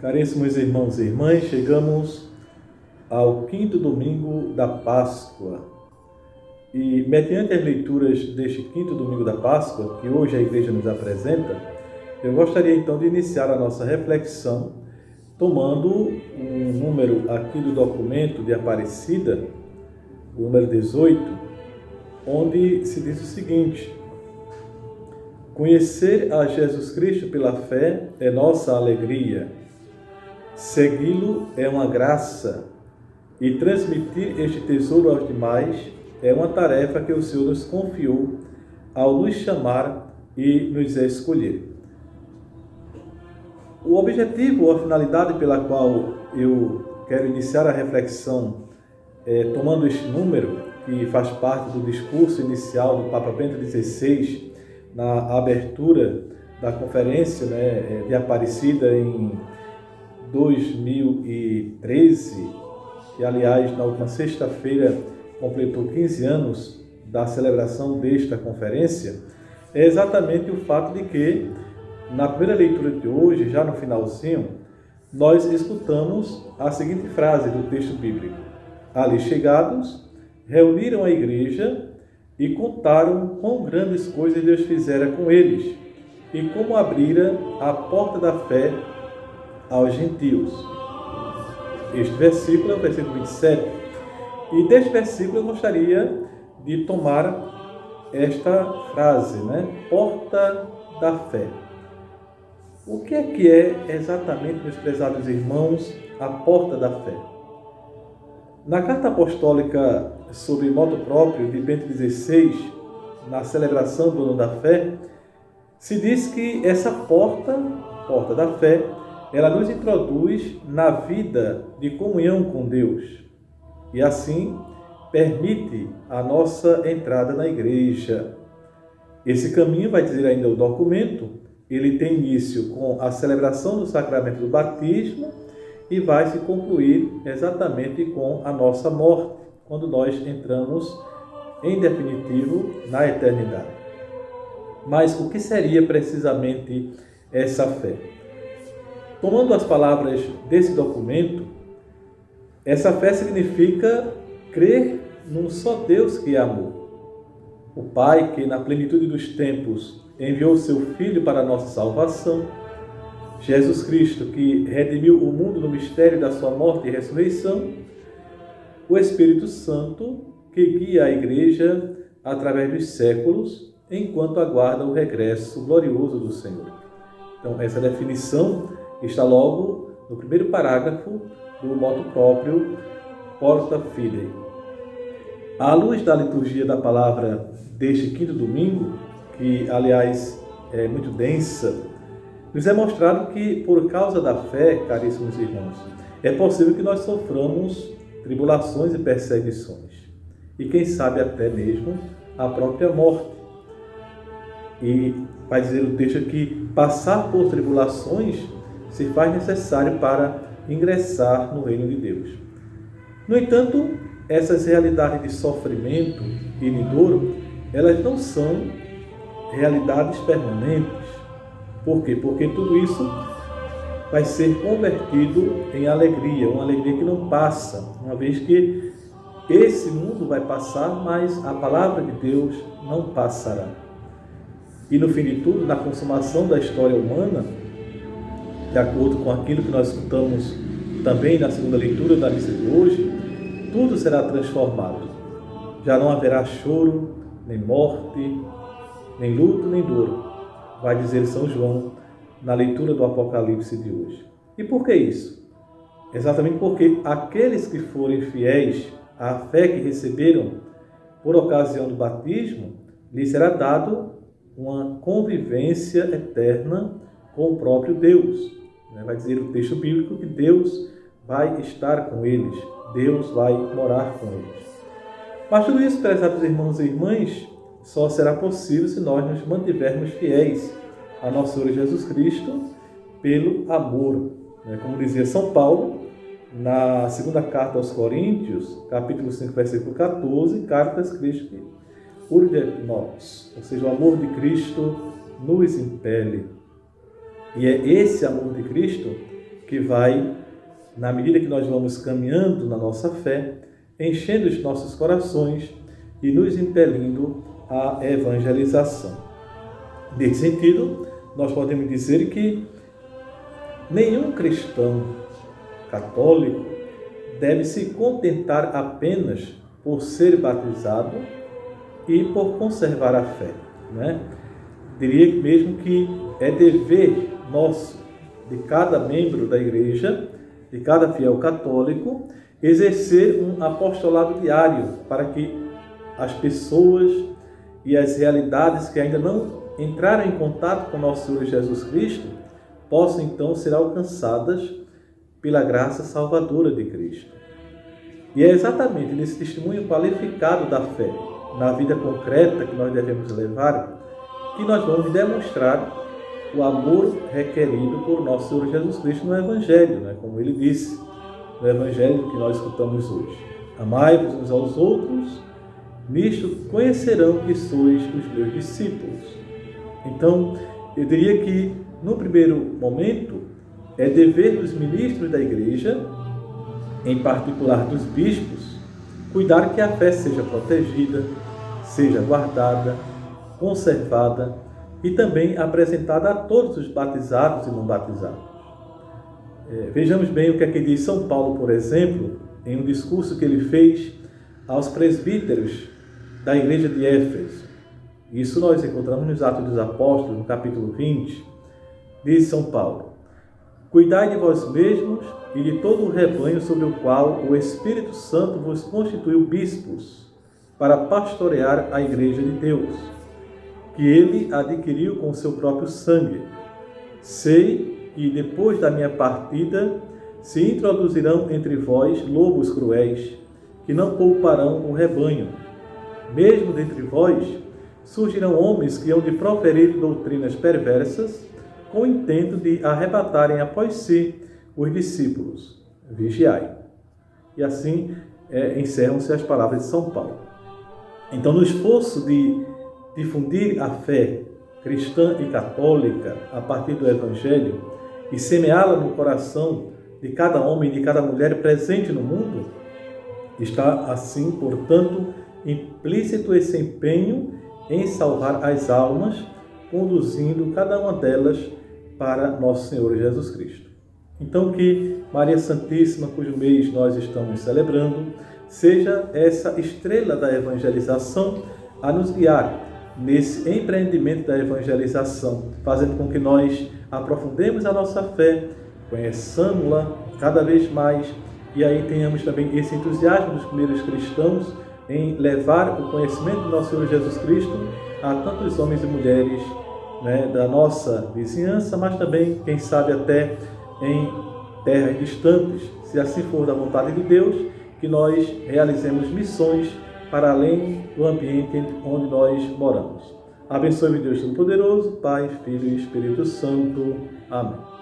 Caríssimos irmãos e irmãs, chegamos ao quinto domingo da Páscoa. E, mediante as leituras deste quinto domingo da Páscoa, que hoje a Igreja nos apresenta, eu gostaria então de iniciar a nossa reflexão tomando um número aqui do documento de Aparecida, o número 18, onde se diz o seguinte: conhecer a Jesus Cristo pela fé é nossa alegria. Segui-lo é uma graça, e transmitir este tesouro aos demais é uma tarefa que o Senhor nos confiou ao nos chamar e nos escolher. O objetivo ou a finalidade pela qual eu quero iniciar a reflexão tomando este número, que faz parte do discurso inicial do Papa Bento XVI, na abertura da conferência de Aparecida em 2013, que aliás na última sexta-feira completou 15 anos da celebração desta conferência, é exatamente o fato de que, na primeira leitura de hoje, já no finalzinho, nós escutamos a seguinte frase do texto bíblico: ali chegados, reuniram a igreja e contaram quão grandes coisas Deus fizera com eles e como abrira a porta da fé aos gentios. Este versículo é o versículo 27. E deste versículo eu gostaria de tomar esta frase, porta da fé. O que é exatamente, meus prezados irmãos, a porta da fé? Na carta apostólica sobre moto próprio de Bento XVI, na celebração do ano da fé, se diz que essa porta da fé, ela nos introduz na vida de comunhão com Deus e assim permite a nossa entrada na igreja. Esse caminho, vai dizer ainda o documento, ele tem início com a celebração do sacramento do batismo e vai se concluir exatamente com a nossa morte, quando nós entramos em definitivo na eternidade. Mas o que seria precisamente essa fé? Tomando as palavras desse documento, essa fé significa crer num só Deus que é amor. O Pai que, na plenitude dos tempos, enviou seu Filho para a nossa salvação. Jesus Cristo que redimiu o mundo no mistério da sua morte e ressurreição. O Espírito Santo que guia a Igreja através dos séculos, enquanto aguarda o regresso glorioso do Senhor. Então, essa definição está logo no primeiro parágrafo do moto próprio Porta Fidei. À luz da liturgia da palavra deste quinto domingo, que aliás é muito densa, nos é mostrado que por causa da fé, caríssimos irmãos, é possível que nós soframos tribulações e perseguições, e quem sabe até mesmo a própria morte. E vai dizer o texto que passar por tribulações se faz necessário para ingressar no reino de Deus. No entanto, essas realidades de sofrimento e de dor, elas não são realidades permanentes. Por quê? Porque tudo isso vai ser convertido em alegria, uma alegria que não passa, uma vez que esse mundo vai passar, mas a palavra de Deus não passará. E no fim de tudo, na consumação da história humana, de acordo com aquilo que nós escutamos também na segunda leitura da missa de hoje, tudo será transformado. Já não haverá choro, nem morte, nem luto, nem dor, vai dizer São João na leitura do Apocalipse de hoje. E por que isso? Exatamente porque aqueles que forem fiéis à fé que receberam por ocasião do batismo, lhes será dado uma convivência eterna com o próprio Deus. Vai dizer o texto bíblico que Deus vai estar com eles, Deus vai morar com eles. Mas tudo isso, prezados irmãos e irmãs, só será possível se nós nos mantivermos fiéis a nosso Senhor Jesus Cristo pelo amor. Como dizia São Paulo, na segunda carta aos Coríntios, capítulo 5, versículo 14, Cartas Christi urget nos, ou seja, o amor de Cristo nos impele. E é esse amor de Cristo que que vai, na medida que nós vamos caminhando na nossa fé, enchendo os nossos corações e nos impelindo à evangelização. Nesse sentido, nós podemos dizer que nenhum cristão católico deve se contentar apenas por ser batizado e por conservar a fé, né? Diria mesmo que é dever nosso, de cada membro da igreja, de cada fiel católico, exercer um apostolado diário para que as pessoas e as realidades que ainda não entraram em contato com nosso Senhor Jesus Cristo possam então ser alcançadas pela graça salvadora de Cristo. E é exatamente nesse testemunho qualificado da fé, na vida concreta que nós devemos levar, que nós vamos demonstrar o amor requerido por nosso Senhor Jesus Cristo no Evangelho, né? Como ele disse no Evangelho que nós escutamos hoje. Amai-vos uns aos outros, nisto conhecerão que sois os meus discípulos. Então, eu diria que, no primeiro momento, é dever dos ministros da igreja, em particular dos bispos, cuidar que a fé seja protegida, seja guardada, conservada e também apresentada a todos os batizados e não batizados. Vejamos bem o que é que diz São Paulo, por exemplo, em um discurso que ele fez aos presbíteros da igreja de Éfeso. Isso nós encontramos nos Atos dos Apóstolos, no capítulo 20. Diz São Paulo: cuidai de vós mesmos e de todo o rebanho sobre o qual o Espírito Santo vos constituiu bispos, para pastorear a igreja de Deus, que ele adquiriu com o seu próprio sangue. Sei que depois da minha partida se introduzirão entre vós lobos cruéis, que não pouparão o rebanho. Mesmo dentre vós surgirão homens que hão de proferir doutrinas perversas, com o intento de arrebatarem após si os discípulos. Vigiai. E assim encerram-se as palavras de São Paulo. Então, no esforço de difundir a fé cristã e católica a partir do Evangelho e semeá-la no coração de cada homem e de cada mulher presente no mundo, está assim, portanto, implícito esse empenho em salvar as almas, conduzindo cada uma delas para nosso Senhor Jesus Cristo. Então, que Maria Santíssima, cujo mês nós estamos celebrando, seja essa estrela da evangelização a nos guiar nesse empreendimento da evangelização, fazendo com que nós aprofundemos a nossa fé, conheçamos-la cada vez mais e aí tenhamos também esse entusiasmo dos primeiros cristãos em levar o conhecimento do nosso Senhor Jesus Cristo a tantos homens e mulheres, né, da nossa vizinhança, mas também, quem sabe, até em terras distantes, se assim for da vontade de Deus, que nós realizemos missões para além do ambiente onde nós moramos. Abençoe-me Deus Todo-Poderoso, Pai, Filho e Espírito Santo. Amém.